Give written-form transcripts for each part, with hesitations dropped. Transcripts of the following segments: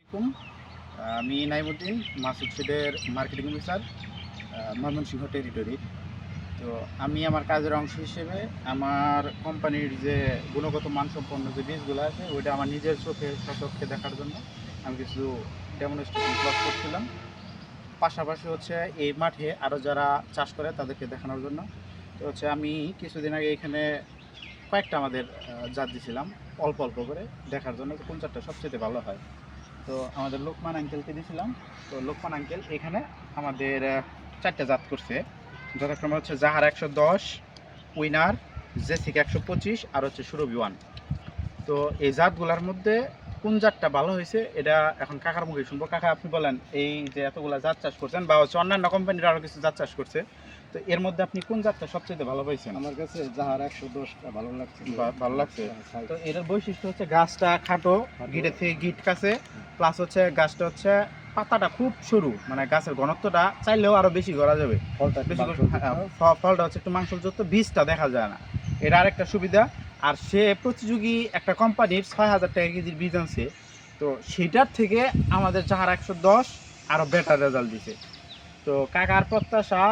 আলাইকুম। আমি নাইমুদ্দিন, মাসুদ সিডের মার্কেটিং অফিসার, ময়মনসিংহ টেরিটরি। তো আমি আমার কাজের অংশ হিসেবে আমার কোম্পানির যে গুণগত মানসম্পন্ন যে বীজগুলো আছে ওইটা আমার নিজের চোখে স্বচক্ষে দেখার জন্য আমি কিছু ডেমনস্ট্রেশন ক্লাস করছিলাম। পাশাপাশি হচ্ছে এই মাঠে আরও যারা চাষ করে তাদেরকে দেখানোর জন্য। তো হচ্ছে আমি কিছুদিন আগে এখানে কয়েকটা আমাদের জাত দিছিলাম অল্প অল্প করে দেখার জন্য কোন জাতটা সবচেয়ে ভালো হয়। তো আমাদের লোকমান আঙ্কেলকে দিয়েছিলাম। তো লোকমান আঙ্কেল এখানে আমাদের চারটে জাত করছে, যথাক্রমে হচ্ছে জাহার 110, উইনার, জেসিক 125 আর হচ্ছে সুরভি ওয়ান। তো এই জাতগুলোর মধ্যে কোন জাতটা ভালো হয়েছে এটা এখন কাকার মুখে শুনবো। কাকা, আপনি বলেন, এই যে এতগুলা জাত চাষ করছেন বা হচ্ছে অন্যান্য কোম্পানির আরও কিছু জাত চাষ করছে, তো এর মধ্যে আপনি কোন জাতটা সবচেয়ে ভালো পাইছেন? আমার কাছে জাহার 110টা ভালো লাগছে। ভালো লাগছে। তো এটার বৈশিষ্ট্য হচ্ছে গাছটা খাটো, গিটের থেকে গিট কাছে, প্লাস হচ্ছে গাছটা হচ্ছে পাতাটা খুব সরু, মানে গাছের ঘনত্বটা চাইলেও আরো বেশি করা যাবে। ফলটা হচ্ছে একটু মাংসযুক্ত, বীজটা দেখা যায় না, এটা আরেকটা সুবিধা। আর সে প্রতিযোগী একটা কোম্পানির 6000 টাকা কেজির বীজ আনছে, তো সেটার থেকে আমাদের জাহার 110 আরো বেটার রেজাল্ট দিছে। তো কাকার প্রত্যাশা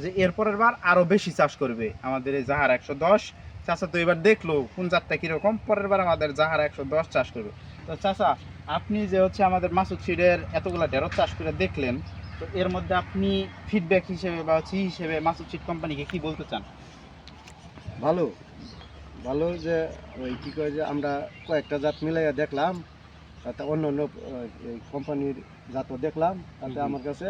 যে এরপরের বার আরো বেশি চাষ করবে আমাদের এই জাহার 110। চাচা তো এবার দেখলো কোন জাতটা কিরকম, পরের বার আমাদের জাহার 110 চাষ করবে। তো চাচা, আপনি যে হচ্ছে আমাদের মাসুদ সিডের এতগুলা ঢেঁড়স চাষ করে দেখলেন, তো এর মধ্যে আপনি ফিডব্যাক হিসেবে বা হচ্ছে হিসেবে মাসুদ সিড কোম্পানিকে কি বলতে চান? ভালো ভালো যে ওই কী কয় যে আমরা কয়েকটা জাত মিলাইয়া দেখলাম, তাতে অন্য অন্য কোম্পানির জাতও দেখলাম, তাতে আমার কাছে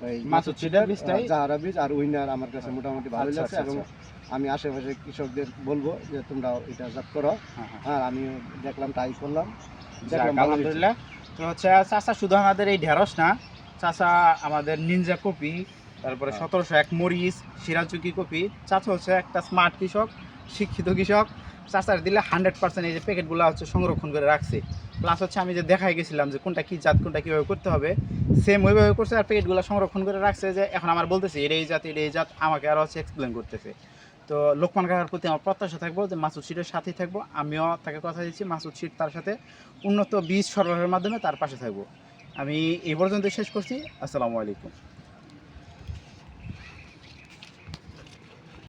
ওই মাসুদ সিডের বীজটাই জাহারা বীজ আর উইনার আমার কাছে মোটামুটি ভালো লাগছে। এবং আমি আশেপাশে কৃষকদের বলবো যে তোমরা এটা জাত করো। হ্যাঁ, আমি দেখলাম, ট্রাই করলাম, দেখলাম আলহামদুলিল্লাহ। তো হচ্ছে চাচা শুধু আমাদের এই ঢেঁড়স না, চাচা আমাদের নিনজা কপি, তারপরে 1701 মরিচ, সিরাজুকি কপি। চাচা হচ্ছে একটা স্মার্ট কৃষক, শিক্ষিত কৃষক। চাচার দিলে 100% এই যে প্যাকেটগুলো হচ্ছে সংরক্ষণ করে রাখছে। প্লাস হচ্ছে আমি যে দেখাই গেছিলাম যে কোনটা কি জাত, কোনটা কীভাবে করতে হবে, সেম ওইভাবে করছে। আর প্যাকেটগুলো সংরক্ষণ করে রাখছে, যে এখন আমার বলতেছে এটা এই জাত, এটা এই জাত, আমাকে আরও হচ্ছে এক্সপ্লেন করতেছে। তো লোকমান কাকার প্রতি আমার প্রত্যাশা থাকবো যে মাসুদ সিডের সাথেই থাকবো। আমিও তাকে কথা দিচ্ছি, মাসুদ সিড তার সাথে উন্নত বীজ সরবরাহের মাধ্যমে তার পাশে থাকবো। আমি এই পর্যন্ত শেষ করছি। আসসালামু আলাইকুম।